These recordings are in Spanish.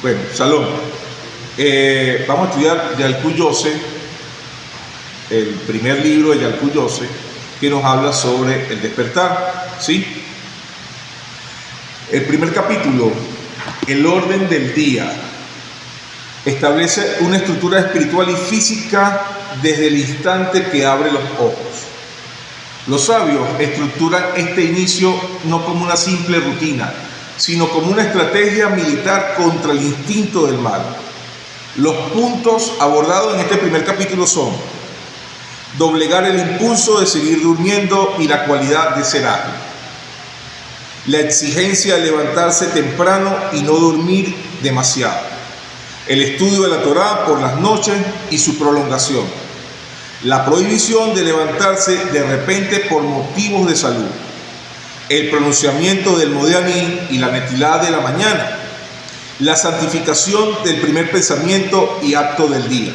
Bueno, Shalom. Vamos a estudiar Yalkut Yosef, el primer libro de Yalkut Yosef, que nos habla sobre el despertar, ¿sí? El primer capítulo, el orden del día, establece una estructura espiritual y física desde el instante que abre los ojos. Los sabios estructuran este inicio no como una simple rutina, sino como una estrategia militar contra el instinto del mal. Los puntos abordados en este primer capítulo son: doblegar el impulso de seguir durmiendo y la cualidad de ser ágil, la exigencia de levantarse temprano y no dormir demasiado, el estudio de la Torá por las noches y su prolongación, la prohibición de levantarse de repente por motivos de salud, el pronunciamiento del Modeh Ani y la Netilá de la mañana, la santificación del primer pensamiento y acto del día,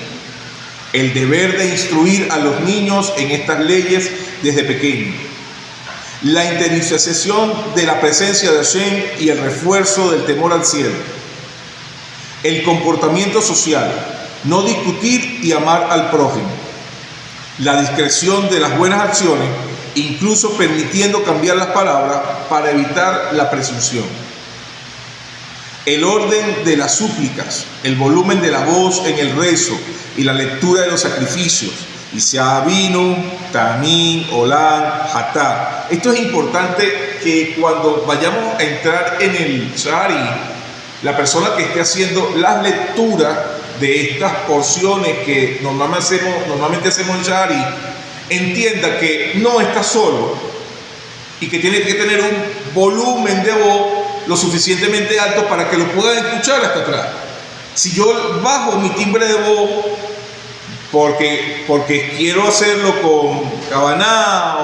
el deber de instruir a los niños en estas leyes desde pequeños, la interiorización de la presencia de Hashem y el refuerzo del temor al cielo, el comportamiento social, no discutir y amar al prójimo, la discreción de las buenas acciones, incluso permitiendo cambiar las palabras para evitar la presunción, el orden de las súplicas, el volumen de la voz en el rezo y la lectura de los sacrificios, Isha Avinu, Tamim, Olam, Hatá. Esto es importante, que cuando vayamos a entrar en el Shari, la persona que esté haciendo las lecturas de estas porciones que normalmente hacemos en Shari, entienda que no está solo y que tiene que tener un volumen de voz lo suficientemente alto para que lo puedan escuchar hasta atrás. Si yo bajo mi timbre de voz porque quiero hacerlo con Kavaná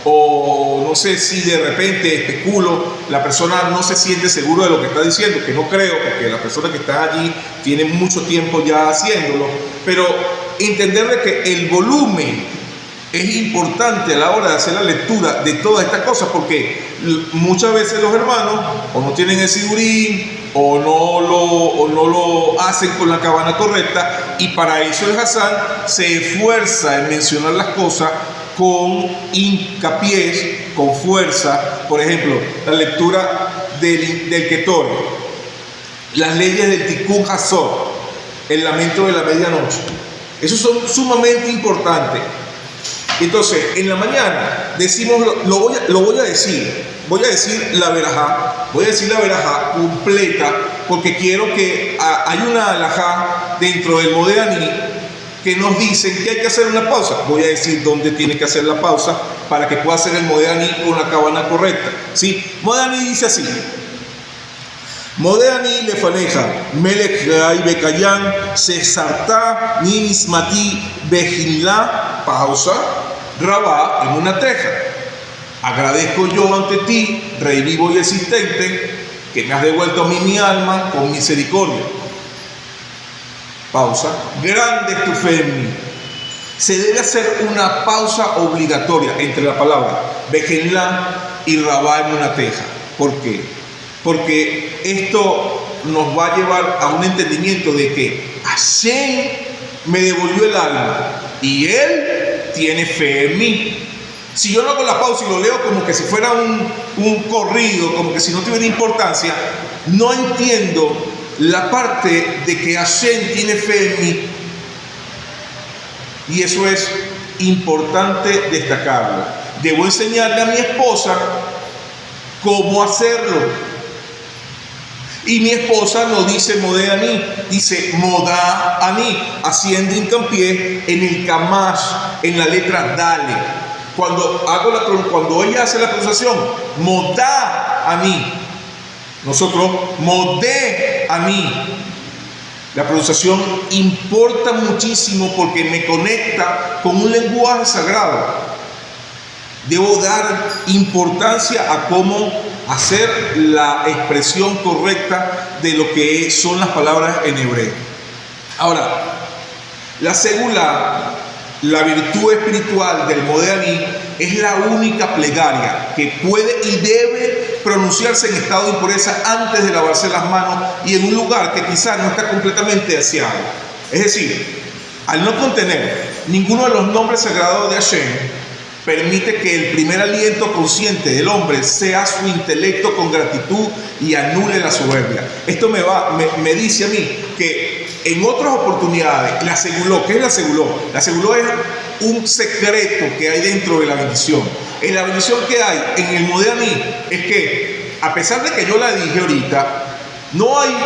o no sé si de repente especulo, la persona no se siente seguro de lo que está diciendo, que no creo, porque la persona que está allí tiene mucho tiempo ya haciéndolo, pero entenderle que el volumen es importante a la hora de hacer la lectura de todas estas cosas, porque muchas veces los hermanos o no tienen el sidurín o no lo hacen con la cabana correcta, y para eso el Hassán se esfuerza en mencionar las cosas con hincapié, con fuerza. Por ejemplo, la lectura del Ketor, las leyes del Tikkun Hazor, el lamento de la medianoche. Esos son sumamente importantes. Entonces, en la mañana decimos, voy a decir la verajá completa, porque quiero que hay una alajá dentro del Modeh Ani que nos dicen que hay que hacer una pausa. Voy a decir dónde tiene que hacer la pausa para que pueda hacer el Modeh Ani con la cabana correcta. ¿Sí? Modeh Ani dice así: Modeh Ani lefaneja, melech rai bekayan, sesarta ninismati bejinla, pausa, rabá en una teja. Agradezco yo ante ti, Rey vivo y existente, que me has devuelto a mí mi alma con misericordia. Pausa. Grande es tu fe en mí. Se debe hacer una pausa obligatoria entre la palabra bejinla y rabá en una teja. ¿Por qué? Porque esto nos va a llevar a un entendimiento de que Hashem me devolvió el alma y Él tiene fe en mí. Si yo no hago la pausa y lo leo como que si fuera un corrido, como que si no tuviera importancia, no entiendo la parte de que Hashem tiene fe en mí. Y eso es importante destacarlo. Debo enseñarle a mi esposa cómo hacerlo. Y mi esposa no dice Modeh Ani, dice Modá Ani, haciendo hincapié en el Kamash, en la letra Dale. Cuando ella hace la pronunciación, Modá Ani, nosotros Modeh Ani. La pronunciación importa muchísimo porque me conecta con un lenguaje sagrado. Debo dar importancia a cómo hacer la expresión correcta de lo que son las palabras en hebreo. Ahora, la segula, la virtud espiritual del Modeh Ani, es la única plegaria que puede y debe pronunciarse en estado de impureza antes de lavarse las manos y en un lugar que quizás no está completamente aseado. Es decir, al no contener ninguno de los nombres sagrados de Hashem, permite que el primer aliento consciente del hombre sea su intelecto con gratitud y anule la soberbia. Esto me dice a mí que en otras oportunidades, la seguló, ¿qué es la seguló? La seguló es un secreto que hay dentro de la bendición. En la bendición que hay en el Modeaní es que, a pesar de que yo la dije ahorita, no hay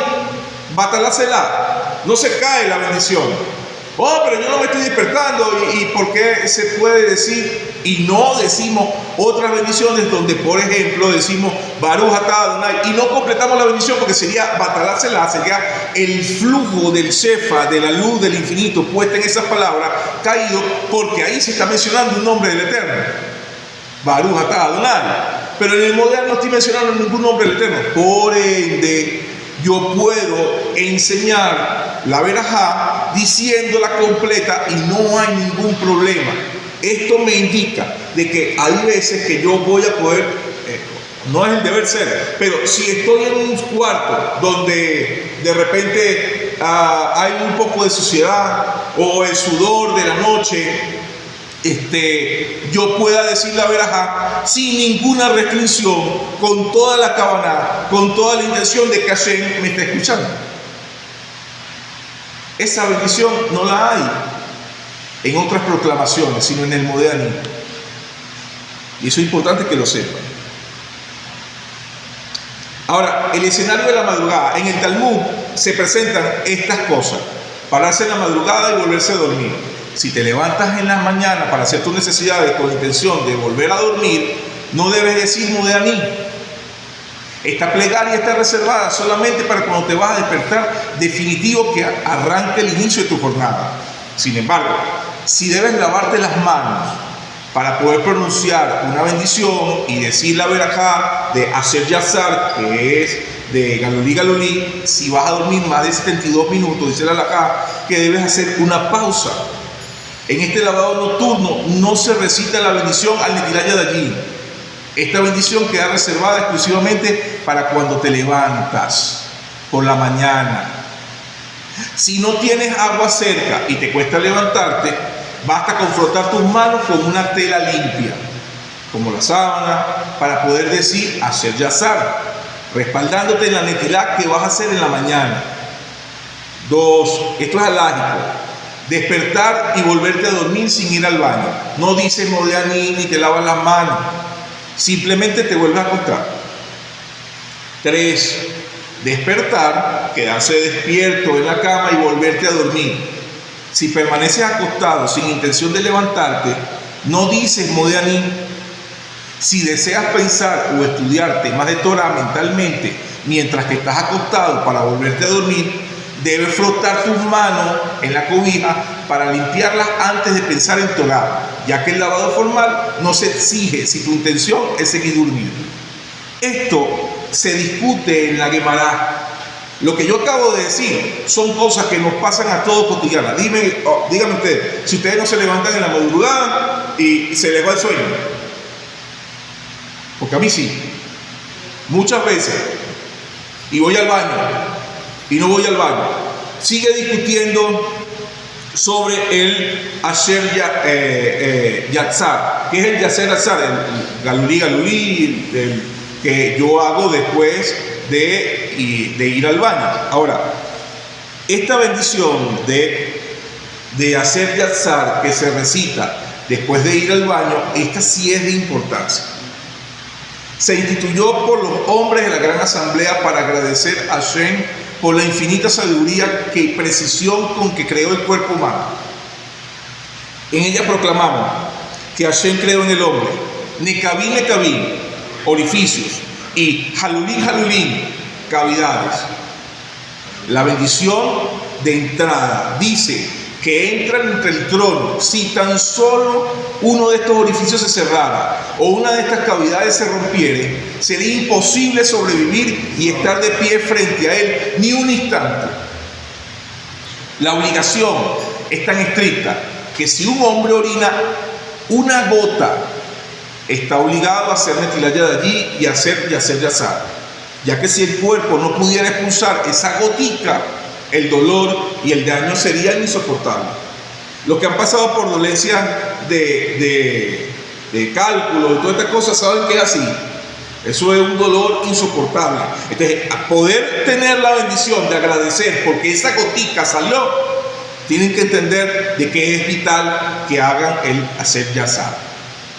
Batalá Selá, no se cae la bendición. Oh, pero yo no me estoy despertando. ¿Y por qué se puede decir? Y no decimos otras bendiciones donde, por ejemplo, decimos Baruch atah Adonai y no completamos la bendición porque sería Batalá Selá, sería el flujo del Shefa, de la luz del infinito puesta en esas palabras, caído, porque ahí se está mencionando un nombre del Eterno. Baruch atah Adonai. Pero en el moderno no estoy mencionando ningún nombre del Eterno. Por ende, yo puedo enseñar la verajá diciéndola completa y no hay ningún problema. Esto me indica de que hay veces que yo voy a poder, no es el deber ser, pero si estoy en un cuarto donde de repente hay un poco de suciedad o el sudor de la noche, yo pueda decir la verajá sin ninguna restricción, con toda la cabana, con toda la intención de que Hashem me esté escuchando. Esa bendición no la hay en otras proclamaciones, sino en el Modeaní. Y eso es importante que lo sepan. Ahora, el escenario de la madrugada. En el Talmud se presentan estas cosas: pararse en la madrugada y volverse a dormir. Si te levantas en la mañana para hacer tus necesidades con la intención de volver a dormir, no debes decir Modeaní. Esta plegaria está reservada solamente para cuando te vas a despertar definitivo, que arranque el inicio de tu jornada. Sin embargo, si debes lavarte las manos para poder pronunciar una bendición y decir la verajá de Asher Yazar, que es de Galulí Galulí, si vas a dormir más de 72 minutos, dice la halajá, que debes hacer una pausa. En este lavado nocturno no se recita la bendición al Netilat Yadayim. Esta bendición queda reservada exclusivamente para cuando te levantas por la mañana. Si no tienes agua cerca y te cuesta levantarte, basta con frotar tus manos con una tela limpia, como la sábana, para poder decir Asher Yazar, respaldándote en la Netilat que vas a hacer en la mañana. 2. Esto es halágico: despertar y volverte a dormir sin ir al baño. No dices Modeaní ni te lavas las manos. Simplemente te vuelves a acostar. 3. Despertar, quedarse despierto en la cama y volverte a dormir. Si permaneces acostado sin intención de levantarte, no dices Modeaní. Si deseas pensar o estudiar temas de Torah mentalmente mientras que estás acostado para volverte a dormir, debes frotar tus manos en la cobija para limpiarlas antes de pensar en Torah, ya que el lavado formal no se exige si tu intención es seguir durmiendo. Esto se discute en la Gemara. Lo que yo acabo de decir son cosas que nos pasan a todos cotidianas. Díganme ustedes, si ustedes no se levantan en la madrugada y se les va el sueño. Porque a mí sí. Muchas veces. Y voy al baño. Y no voy al baño. Sigue discutiendo sobre el Asher Yazar. ¿Qué es el Asher Yazar? El Galulí Galulí, el que yo hago después de ir al baño. Ahora, esta bendición de Asher Yazar que se recita después de ir al baño, esta sí es de importancia. Se instituyó por los hombres de la gran asamblea para agradecer a Hashem por la infinita sabiduría y precisión con que creó el cuerpo humano. En ella proclamamos que Hashem creó en el hombre Nekabim Nekabim, orificios, y Halulín Halulín, cavidades. La bendición de entrada dice que entran entre el trono si tan solo uno de estos orificios se cerrara o una de estas cavidades se rompiere, sería imposible sobrevivir y estar de pie frente a él ni un instante. La obligación es tan estricta que si un hombre orina una gota está obligado a hacer Netilat Yadayí y hacer Yasser Yatzar, ya que si el cuerpo no pudiera expulsar esa gotica, el dolor y el daño serían insoportables. Los que han pasado por dolencias de cálculo y todas estas cosas saben que es así. Eso es un dolor insoportable. Entonces, a poder tener la bendición de agradecer porque esa gotica salió, tienen que entender de que es vital que hagan el Yasser Yatzar.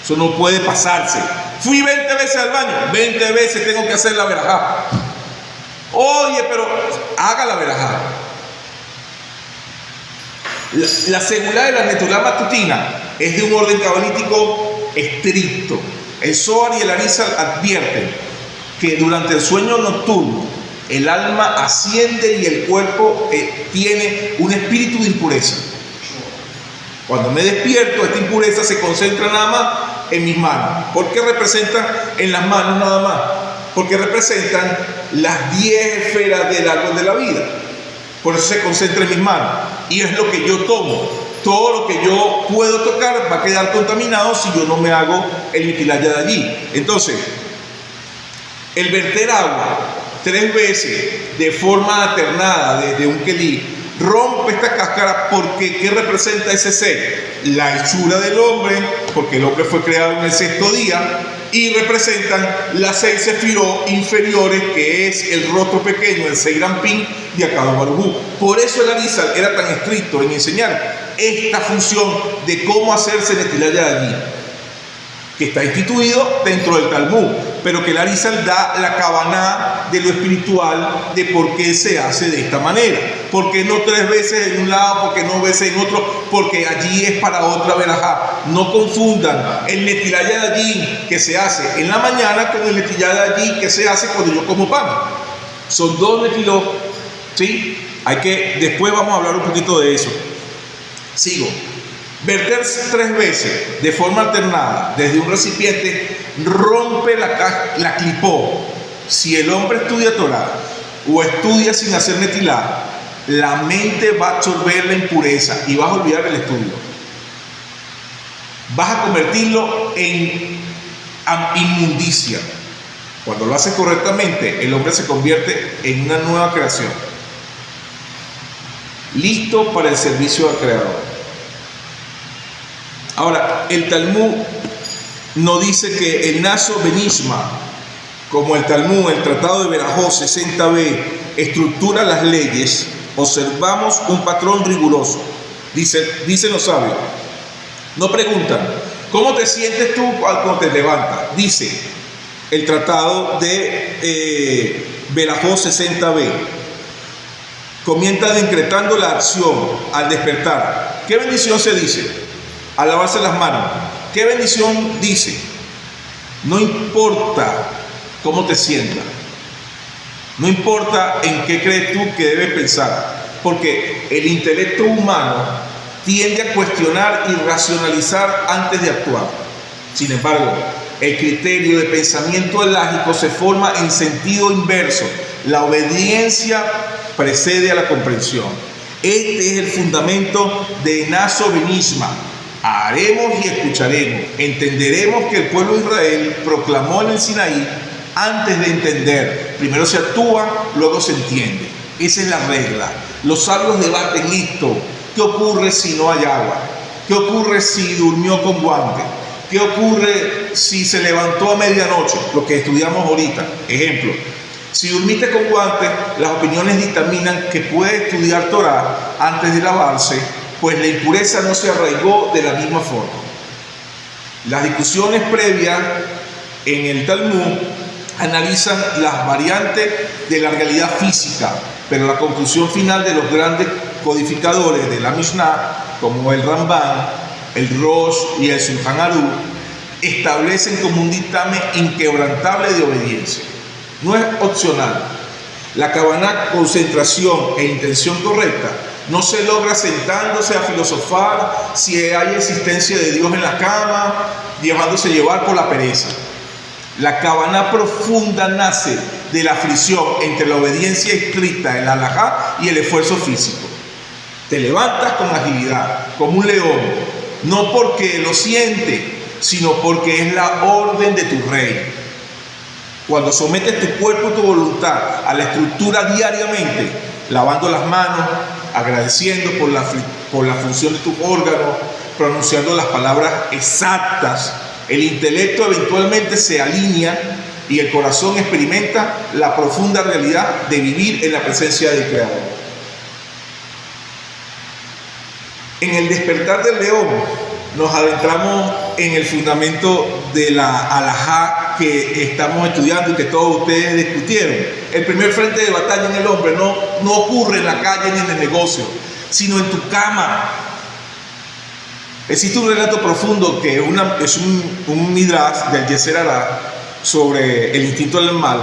Eso no puede pasarse. Fui 20 veces al baño, 20 veces tengo que hacer la verajá. Oye, pero haga la verajá. La segulá de la Netulá matutina es de un orden cabalítico estricto. El Zohar y el Arizal advierten que durante el sueño nocturno el alma asciende y el cuerpo tiene un espíritu de impureza. Cuando me despierto, esta impureza se concentra nada más en mis manos. ¿Por qué representan en las manos nada más? Porque representan las 10 esferas del árbol de la vida. Por eso se concentra en mis manos. Y es lo que yo tomo. Todo lo que yo puedo tocar va a quedar contaminado si yo no me hago el Netilat Yadayí. Entonces, el verter agua 3 veces de forma alternada desde un kelí rompe esta cáscara porque ¿qué representa ese ser? La hechura del hombre, porque el hombre fue creado en el 6º día, y representan las 6 sefirot inferiores, que es el rostro pequeño, el Seirampín de Akadosh Baruj Hu. Por eso el Arizal era tan estricto en enseñar esta función de cómo hacerse Netilat Yadayí, que está instituido dentro del Talmud, pero que el Arizal da la kavaná de lo espiritual de por qué se hace de esta manera. ¿Por qué no 3 veces en un lado? ¿Por qué no veces en otro? Porque allí es para otra verajá. No confundan el Netilat Yadayí que se hace en la mañana con el Netilat Yadayí que se hace cuando yo como pan. Son 2 netilot, ¿sí? Después vamos a hablar un poquito de eso. Sigo. Verter 3 veces de forma alternada desde un recipiente rompe la clipó. Si el hombre estudia Torah o estudia sin hacer Netilá, la mente va a absorber la impureza y vas a olvidar el estudio. Vas a convertirlo en inmundicia. Cuando lo haces correctamente, el hombre se convierte en una nueva creación, listo para el servicio al Creador. Ahora, el Talmud no dice que el Naso Benishma, como el Talmud, el Tratado de Berajot 60b, estructura las leyes. Observamos un patrón riguroso. Dicen los sabios. No preguntan, ¿cómo te sientes tú cuando te levantas? Dice el Tratado de Berajot 60b. Comienza decretando la acción al despertar. ¿Qué bendición se dice? Al lavarse las manos. ¿Qué bendición dice? No importa cómo te sientas, no importa en qué crees tú que debes pensar, porque el intelecto humano tiende a cuestionar y racionalizar antes de actuar. Sin embargo, el criterio de pensamiento elágico se forma en sentido inverso. La obediencia precede a la comprensión. Este es el fundamento de Naso Benishma. Haremos y escucharemos. Entenderemos que el pueblo de Israel proclamó en el Sinaí antes de entender. Primero se actúa, luego se entiende. Esa es la regla. Los sabios debaten esto. ¿Qué ocurre si no hay agua? ¿Qué ocurre si durmió con guante? ¿Qué ocurre si se levantó a medianoche? Lo que estudiamos ahorita. Ejemplo. Si durmiste con guante, las opiniones dictaminan que puede estudiar Torah antes de lavarse, pues la impureza no se arraigó de la misma forma. Las discusiones previas en el Talmud analizan las variantes de la realidad física, pero la conclusión final de los grandes codificadores de la Mishnah, como el Ramban, el Rosh y el Shulchan Aruch, establecen como un dictamen inquebrantable de obediencia. No es opcional. La kavaná, concentración e intención correcta, no se logra sentándose a filosofar si hay existencia de Dios en la cama, dejándose llevar por la pereza. La kavaná profunda nace de la fricción entre la obediencia estricta, el halajá, y el esfuerzo físico. Te levantas con agilidad, como un león, no porque lo sientes, sino porque es la orden de tu rey. Cuando sometes tu cuerpo y tu voluntad a la estructura diariamente, lavando las manos, agradeciendo por la función de tus órganos, pronunciando las palabras exactas, el intelecto eventualmente se alinea y el corazón experimenta la profunda realidad de vivir en la presencia del Creador. En el despertar del león nos adentramos en el fundamento de la alajá que estamos estudiando y que todos ustedes discutieron. El primer frente de batalla en el hombre no ocurre en la calle ni en el negocio, sino en tu cama. Existe un relato profundo que es un midrash del Yeser Hará sobre el instinto del mal.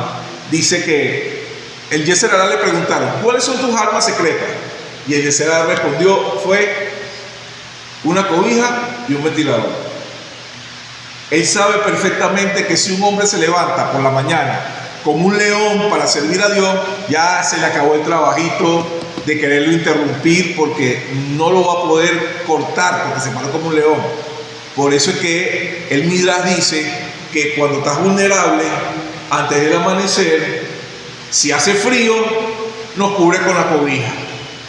Dice que el Yeser Hará le preguntaron: ¿cuáles son tus armas secretas? Y el Yeser Hará respondió: fue una cobija y un ventilador. Él sabe perfectamente que si un hombre se levanta por la mañana como un león para servir a Dios, ya se le acabó el trabajito de quererlo interrumpir, porque no lo va a poder cortar porque se paró como un león. Por eso es que el Midrash dice que cuando estás vulnerable, antes del amanecer, si hace frío, nos cubre con la cobija.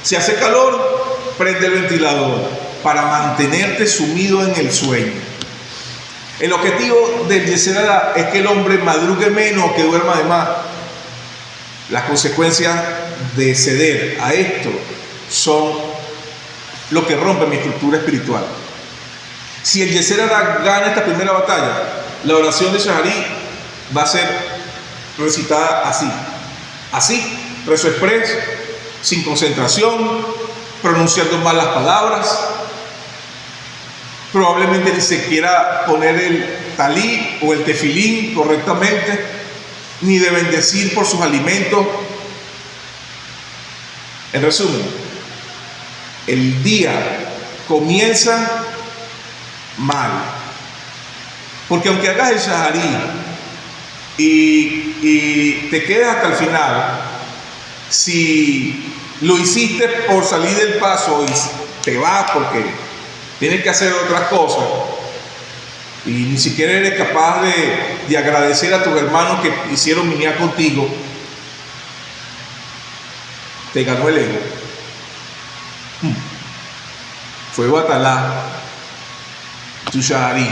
Si hace calor, prende el ventilador para mantenerte sumido en el sueño. El objetivo del Yeser Hará es que el hombre madrugue menos, que duerma de más. Las consecuencias de ceder a esto son lo que rompe mi estructura espiritual. Si el Yeser Hará gana esta primera batalla, la oración de Shaharí va a ser recitada así, rezo express, sin concentración, pronunciando mal las palabras. Probablemente ni se quiera poner el talí o el tefilín correctamente, ni de bendecir por sus alimentos. En resumen, el día comienza mal, porque aunque hagas el Shaharí y te quedes hasta el final, si lo hiciste por salir del paso y te vas porque tienes que hacer otras cosas y ni siquiera eres capaz de agradecer a tus hermanos que hicieron minía contigo, te ganó el ego. Fue batalá tu Shaharí,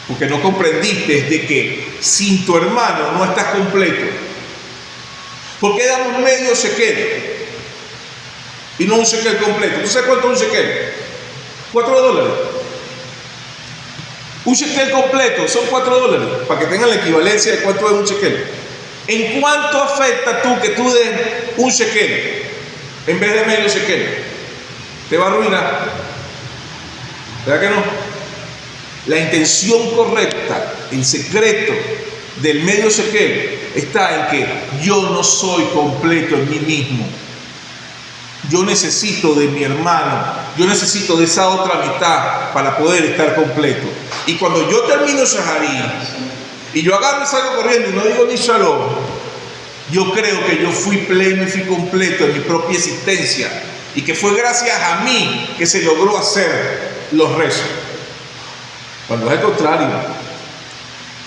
porque no comprendiste de que sin tu hermano no estás completo. ¿Por qué damos medio shekel y no un shekel completo? ¿Tú sabes cuánto es un shekel? $4. Un shekel completo son $4, para que tengan la equivalencia de cuánto es un shekel. ¿En cuánto afecta tú que tú des un shekel en vez de medio shekel? Te va a arruinar, ¿verdad que no? La intención correcta, el secreto del medio shekel está en que yo no soy completo en mí mismo. Yo necesito de mi hermano, yo necesito de esa otra mitad para poder estar completo. Y cuando yo termino Shaharí y yo agarro y salgo corriendo y no digo ni shalom, yo creo que yo fui pleno y fui completo en mi propia existencia, y que fue gracias a mí que se logró hacer los rezos. Cuando es al contrario,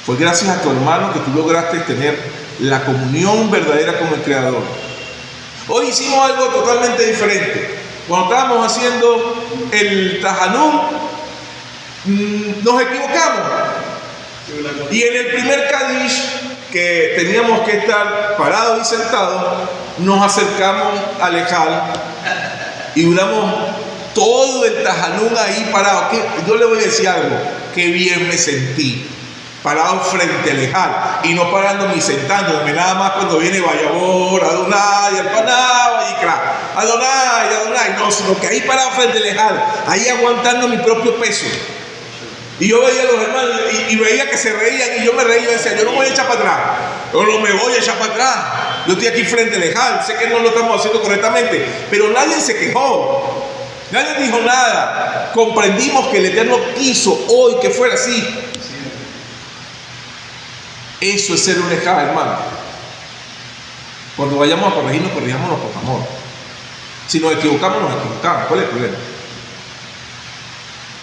fue gracias a tu hermano que tú lograste tener la comunión verdadera con el Creador. Hoy hicimos algo totalmente diferente. Cuando estábamos haciendo el Tajanún, nos equivocamos. Y en el primer Kadish, que teníamos que estar parados y sentados, nos acercamos al Ejal y duramos todo el Tajanún ahí parado. Yo le voy a decir algo, qué bien me sentí parado frente al Ejal y no parándome y sentándome, nada más cuando viene Vayabor, Adonai, Alpaná, Vayikra, Adonai, no, sino que ahí parado frente al Ejal, ahí aguantando mi propio peso. Y yo veía a los hermanos y veía que se reían, y yo me reía y decía: yo no voy a echar para atrás, yo no me voy a echar para atrás, yo estoy aquí frente al Ejal, sé que no lo estamos haciendo correctamente, pero nadie se quejó, nadie dijo nada. Comprendimos que el Eterno quiso hoy que fuera así. Eso es ser un Ejal, hermano. Cuando vayamos a corregirnos, corrijámonos con amor. Si nos equivocamos, nos equivocamos. ¿Cuál es el problema?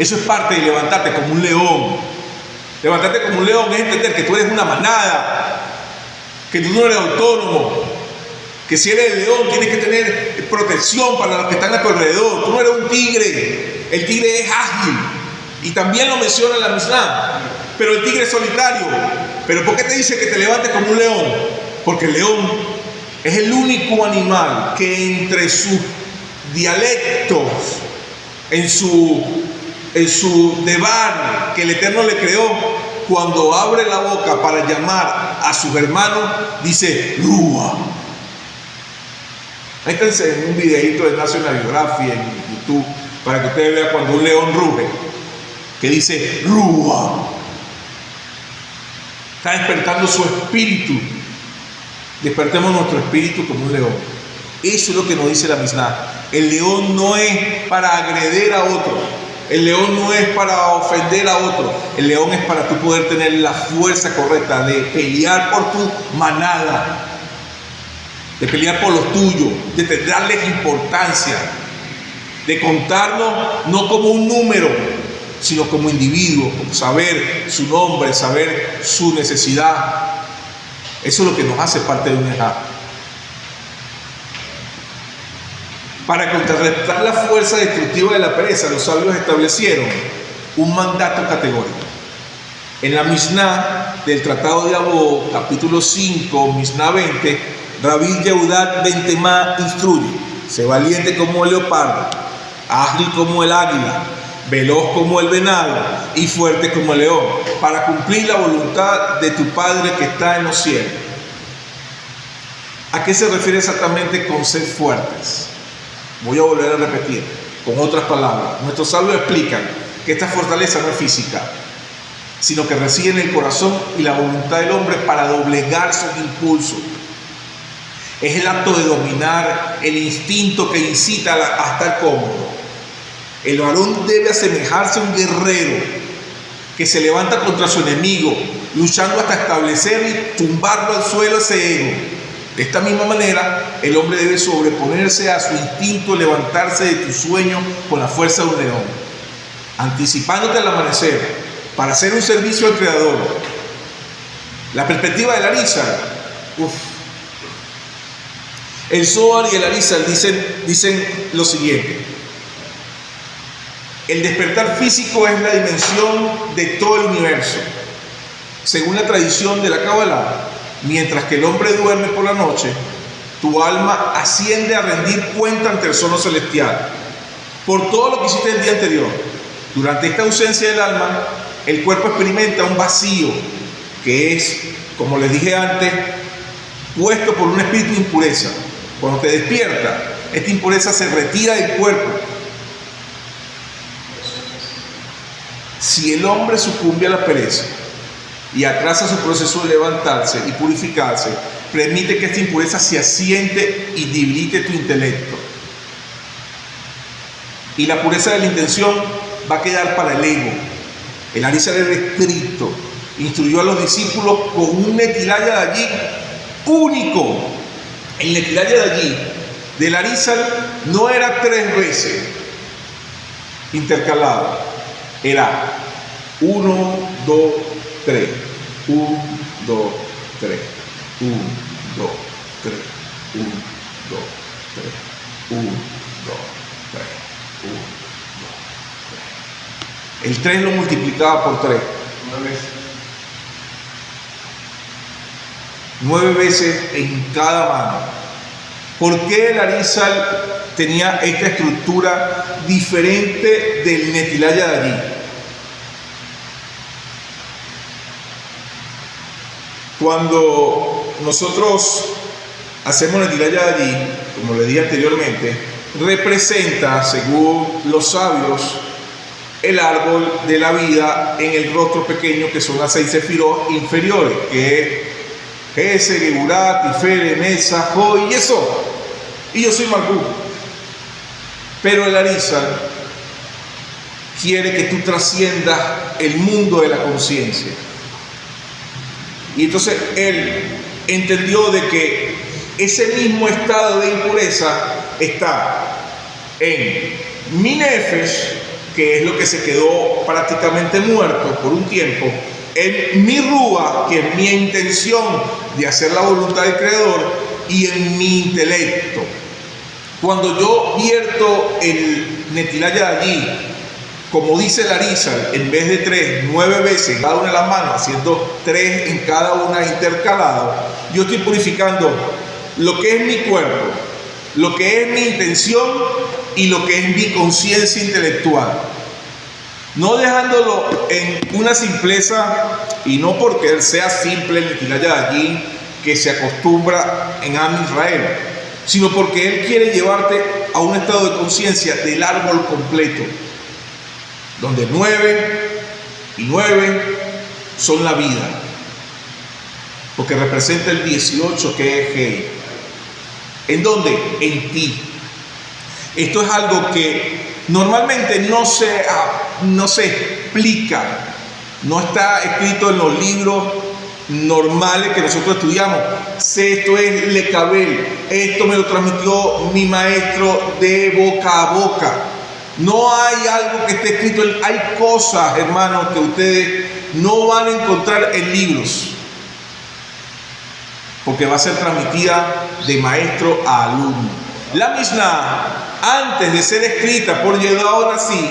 Eso es parte de levantarte como un león. Levantarte como un león es entender que tú eres una manada, que tú no eres autónomo, que si eres el león tienes que tener protección para los que están a tu alrededor. Tú no eres un tigre. El tigre es ágil y también lo menciona la Mishnah, pero el tigre es solitario. ¿Pero por qué te dice que te levantes como un león? Porque el león es el único animal que entre sus dialectos, en su devar que el Eterno le creó, cuando abre la boca para llamar a sus hermanos, dice Rúa. Métanse en un videito de National Geographic en YouTube para que ustedes vean cuando un león ruge, que dice Rúa. Está despertando su espíritu. Despertemos nuestro espíritu como un león. Eso es lo que nos dice la Mishnah. El león no es para agredir a otro. El león no es para ofender a otro. El león es para tú poder tener la fuerza correcta de pelear por tu manada, de pelear por los tuyos, de darles importancia, de contarnos no como un número, sino como individuos, como saber su nombre, saber su necesidad. Eso es lo que nos hace parte de un ejá. Para contrarrestar la fuerza destructiva de la pereza, los sabios establecieron un mandato categórico. En la Mishnah del Tratado de Abó, capítulo 5, Mishnah 20, Rabbi Yehudat ben Temá instruye: sé valiente como el leopardo, ágil como el águila, veloz como el venado y fuerte como el león, para cumplir la voluntad de tu Padre que está en los cielos. ¿A qué se refiere exactamente con ser fuertes? Voy a volver a repetir con otras palabras. Nuestros sabios explican que esta fortaleza no es física, sino que reside en el corazón y la voluntad del hombre para doblegar sus impulsos. Es el acto de dominar el instinto que incita a estar cómodo. El varón debe asemejarse a un guerrero que se levanta contra su enemigo, luchando hasta establecer y tumbarlo al suelo ese ego. De esta misma manera, el hombre debe sobreponerse a su instinto, levantarse de tu sueño con la fuerza de un león, anticipándote al amanecer para hacer un servicio al Creador. La perspectiva del Arizal, el Zohar y el Arizal dicen lo siguiente: el despertar físico es la dimensión de todo el universo. Según la tradición de la Kabbalah, mientras que el hombre duerme por la noche, tu alma asciende a rendir cuenta ante el trono celestial por todo lo que hiciste el día anterior. Durante esta ausencia del alma, el cuerpo experimenta un vacío que es, como les dije antes, puesto por un espíritu de impureza. Cuando te despiertas, esta impureza se retira del cuerpo. Si el hombre sucumbe a la pereza y atrasa su proceso de levantarse y purificarse, permite que esta impureza se asiente y debilite tu intelecto. Y la pureza de la intención va a quedar para el ego. El Arizal era estricto, instruyó a los discípulos con un netilaya de allí único. El netilaya de allí, del Arizal, no era 3 veces intercalado, era 1, 2, 3, 1, 2, 3, 1, 2, 3, 1, 2, 3, 1, 2, 3, 1, 2, 3. El 3 lo multiplicaba por 3. 9 veces en cada mano. ¿Por qué el Arizal tenía esta estructura diferente del netilaya de allí? Cuando nosotros hacemos netilaya de allí, como le dije anteriormente, representa, según los sabios, el árbol de la vida en el rostro pequeño, que son las 6 sefirot inferiores, que es Gesed, Geburah, Tiferet, Netzach, Hod y Yesod. Y yo soy Malkut. Pero el Arizal quiere que tú trasciendas el mundo de la conciencia. Y entonces él entendió de que ese mismo estado de impureza está en mi nefesh que es lo que se quedó prácticamente muerto por un tiempo, en mi rúa, que es mi intención de hacer la voluntad del Creador, y en mi intelecto. Cuando yo vierto el Netilaya allí, como dice el Arizal, en vez de 3, 9 veces cada una de las manos, haciendo 3 en cada una intercalado, yo estoy purificando lo que es mi cuerpo, lo que es mi intención y lo que es mi conciencia intelectual. No dejándolo en una simpleza, y no porque él sea simple el Netilaya allí que se acostumbra en Am Israel, sino porque él quiere llevarte a un estado de conciencia del árbol completo, donde 9 y 9 son la vida, porque representa el 18 que es Hei. ¿En dónde? En ti. Esto es algo que normalmente no se explica, no está escrito en los libros normales que nosotros estudiamos. Esto es Lecabel, esto me lo transmitió mi maestro de boca a boca. No hay algo que esté escrito, hay cosas, hermanos, que ustedes no van a encontrar en libros, porque va a ser transmitida de maestro a alumno. La Mishnah, antes de ser escrita por Yehuda Hanassi,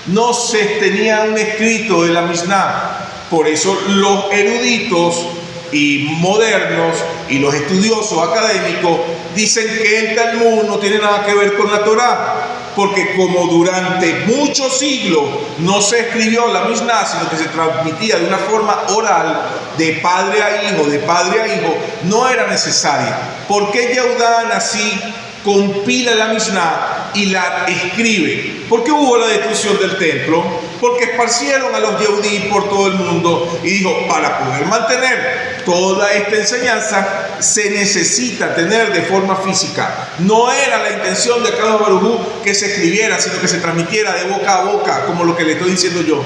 no se tenía un escrito de la Mishnah. Por eso los eruditos y modernos y los estudiosos académicos dicen que el Talmud no tiene nada que ver con la Torá, porque como durante muchos siglos no se escribió la Mishnah, sino que se transmitía de una forma oral, de padre a hijo, de padre a hijo, no era necesaria. ¿Por qué Yehuda Hanassi compila la Mishnah y la escribe? ¿Por qué hubo la destrucción del templo? Porque esparcieron a los Yehudí por todo el mundo, y dijo, para poder mantener toda esta enseñanza se necesita tener de forma física. No era la intención de Akadosh Baruj Hu que se escribiera, sino que se transmitiera de boca a boca, como lo que le estoy diciendo yo.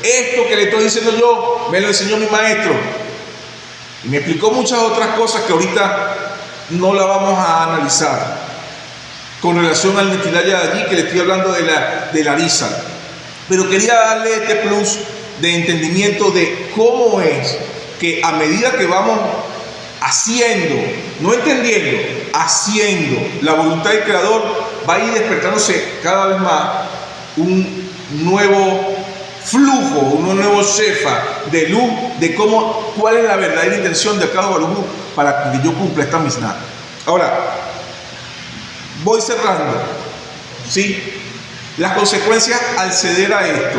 Esto que le estoy diciendo yo me lo enseñó mi maestro y me explicó muchas otras cosas que ahorita no la vamos a analizar con relación al Netilaya de allí, que le estoy hablando de la Arizal. Pero quería darle este plus de entendimiento de cómo es que a medida que vamos haciendo, no entendiendo, haciendo la voluntad del Creador, va a ir despertándose cada vez más un nuevo flujo, un nuevo shefa de luz de cuál es la verdadera intención de Akadosh Baruj Hu para que yo cumpla esta Mishnah. Ahora, voy cerrando, ¿sí? Las consecuencias al ceder a esto: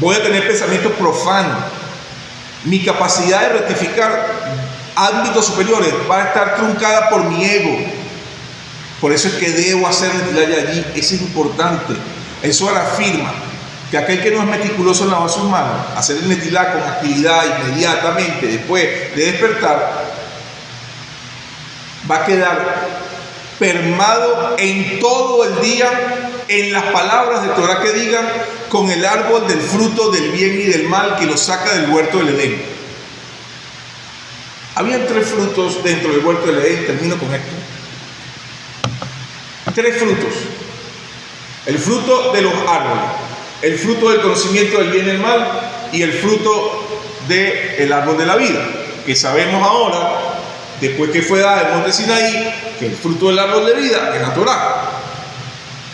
voy a tener pensamientos profanos, mi capacidad de rectificar ámbitos superiores va a estar truncada por mi ego. Por eso es que debo hacer Netilaya allí. Eso es importante. Eso ahora afirma que aquel que no es meticuloso en lavar sus manos, hacer el Netilá con actividad inmediatamente después de despertar, va a quedar permado en todo el día en las palabras de Torah que digan, con el árbol del fruto del bien y del mal que lo saca del huerto del Edén. Habían 3 frutos dentro del huerto del Edén. Termino con esto. 3 frutos: el fruto de los árboles, el fruto del conocimiento del bien y el mal, y el fruto del árbol de la vida, que sabemos ahora, después que fue dado el monte Sinaí, que el fruto del árbol de vida es la Torá.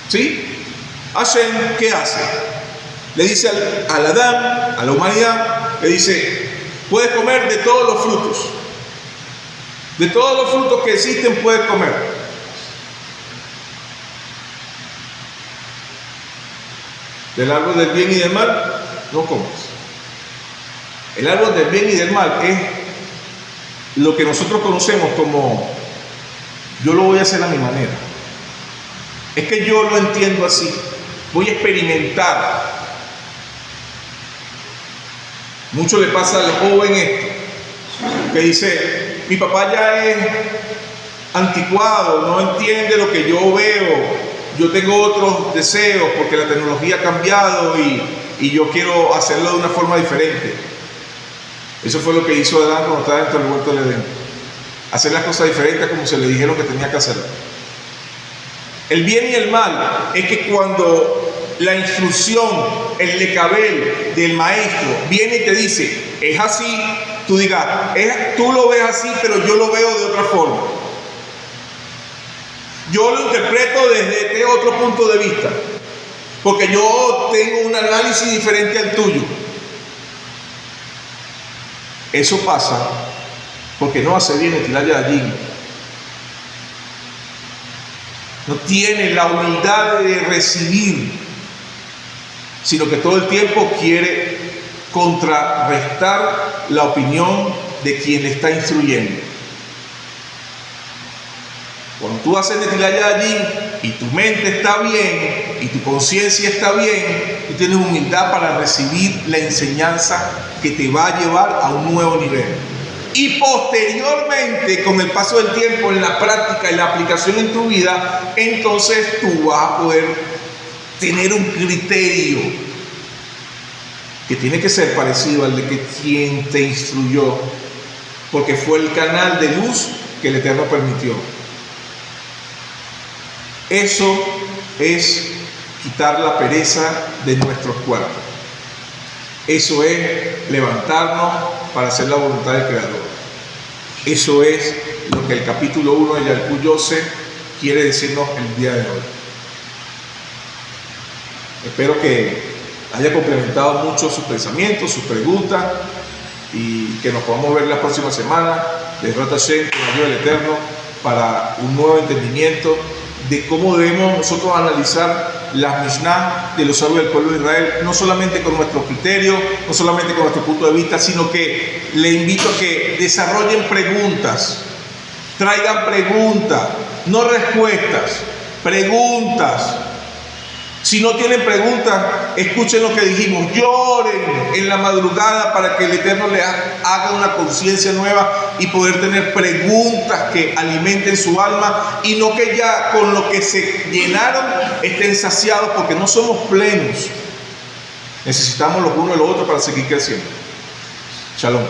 ¿Sí? Hashem, ¿qué hace? Le dice al Adán, a la humanidad, le dice: puedes comer de todos los frutos. De todos los frutos que existen puedes comer. Del árbol del bien y del mal no comes. El árbol del bien y del mal es lo que nosotros conocemos como yo lo voy a hacer a mi manera. Es que yo lo entiendo así. Voy a experimentar. Mucho le pasa al joven esto, que dice: mi papá ya es anticuado, no entiende lo que yo veo, yo tengo otros deseos porque la tecnología ha cambiado y yo quiero hacerlo de una forma diferente. Eso fue lo que hizo Adán cuando estaba dentro del huerto del Edén. Hacer las cosas diferentes como se le dijeron que tenía que hacerlo. El bien y el mal es que cuando la instrucción, el lecabel del maestro viene y te dice, es así, tú digas, tú lo ves así, pero yo lo veo de otra forma. Yo lo interpreto desde este otro punto de vista, porque yo tengo un análisis diferente al tuyo. Eso pasa porque no hace bien el Tilaya allí. No tiene la humildad de recibir, sino que todo el tiempo quiere contrarrestar la opinión de quien le está instruyendo. Cuando tú haces de Tilaya allí y tu mente está bien y tu conciencia está bien, tú tienes humildad para recibir la enseñanza que te va a llevar a un nuevo nivel. Y posteriormente, con el paso del tiempo, en la práctica y la aplicación en tu vida, entonces tú vas a poder tener un criterio que tiene que ser parecido al de que quien te instruyó, porque fue el canal de luz que el Eterno permitió. Eso es quitar la pereza de nuestros cuerpos. Eso es levantarnos para hacer la voluntad del Creador. Eso es lo que el capítulo 1 de Yalkut Yosef quiere decirnos el día de hoy. Espero que haya complementado mucho sus pensamientos, sus preguntas, y que nos podamos ver la próxima semana de Rata Hashem, con la ayuda del Eterno, para un nuevo entendimiento de cómo debemos nosotros analizar las Mishnah de los sabios del pueblo de Israel, no solamente con nuestro criterio, no solamente con nuestro punto de vista, sino que le invito a que desarrollen preguntas, traigan preguntas, no respuestas, preguntas. Si no tienen preguntas, escuchen lo que dijimos, lloren en la madrugada para que el Eterno les haga una conciencia nueva y poder tener preguntas que alimenten su alma, y no que ya con lo que se llenaron estén saciados, porque no somos plenos. Necesitamos los unos y los otros para seguir creciendo. Shalom.